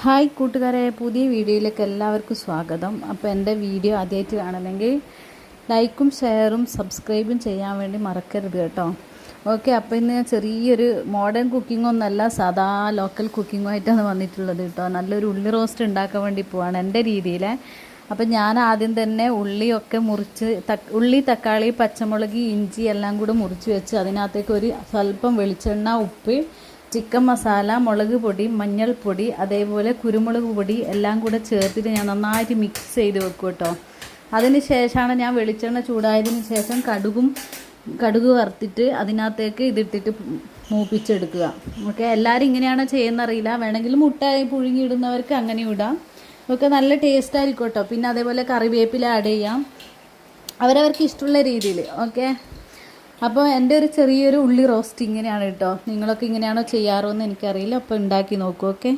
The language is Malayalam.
ഹായ് കൂട്ടുകാരെ, പുതിയ വീഡിയോയിലേക്ക് എല്ലാവർക്കും സ്വാഗതം. അപ്പോൾ എൻ്റെ വീഡിയോ ആദ്യമായിട്ട് കാണണമെങ്കിൽ ലൈക്കും ഷെയറും സബ്സ്ക്രൈബും ചെയ്യാൻ വേണ്ടി മറക്കരുത് കേട്ടോ. ഓക്കെ, അപ്പോൾ ഇന്ന് ചെറിയൊരു മോഡേൺ കുക്കിങ്ങൊന്നല്ല, സാധാ ലോക്കൽ കുക്കിങ്ങുമായിട്ടാണ് വന്നിട്ടുള്ളത് കേട്ടോ. നല്ലൊരു ഉള്ളി റോസ്റ്റ് ഉണ്ടാക്കാൻ വേണ്ടി പോവാണ് എൻ്റെ രീതിയിൽ. അപ്പം ഞാൻ ആദ്യം തന്നെ ഉള്ളിയൊക്കെ മുറിച്ച് ഉള്ളി, തക്കാളി, പച്ചമുളക്, ഇഞ്ചി എല്ലാം കൂടെ മുറിച്ച് വെച്ച് അതിനകത്തേക്ക് ഒരു സ്വല്പം വെളിച്ചെണ്ണ, ഉപ്പ്, ചിക്കൻ മസാല, മുളക് പൊടി, മഞ്ഞൾപ്പൊടി, അതേപോലെ കുരുമുളക് പൊടി എല്ലാം കൂടെ ചേർത്തിട്ട് ഞാൻ നന്നായിട്ട് മിക്സ് ചെയ്ത് വെക്കും കേട്ടോ. അതിന് ശേഷമാണ് ഞാൻ വെളിച്ചെണ്ണ ചൂടായതിന് ശേഷം കടുക് വറുത്തിട്ട് അതിനകത്തേക്ക് ഇതിട്ടിട്ട് മൂപ്പിച്ചെടുക്കുക. ഓക്കെ, എല്ലാവരും ഇങ്ങനെയാണോ ചെയ്യുന്നറിയില്ല, വേണമെങ്കിൽ മുട്ട പുഴുങ്ങിയിടുന്നവർക്ക് അങ്ങനെ ഇടാം. ഒക്കെ നല്ല ടേസ്റ്റ് ആയിരിക്കും കേട്ടോ. പിന്നെ അതേപോലെ കറിവേപ്പില ആഡ് ചെയ്യാം, അവരവർക്ക് ഇഷ്ടമുള്ള രീതിയിൽ. ഓക്കെ, അപ്പോൾ എൻ്റെ ഒരു ചെറിയൊരു ഉള്ളി റോസ്റ്റ് ഇങ്ങനെയാണ് കേട്ടോ. നിങ്ങളൊക്കെ ഇങ്ങനെയാണോ ചെയ്യാറോ എന്ന് എനിക്കറിയില്ല. അപ്പോൾ ഉണ്ടാക്കി നോക്കൂ. ഓക്കെ.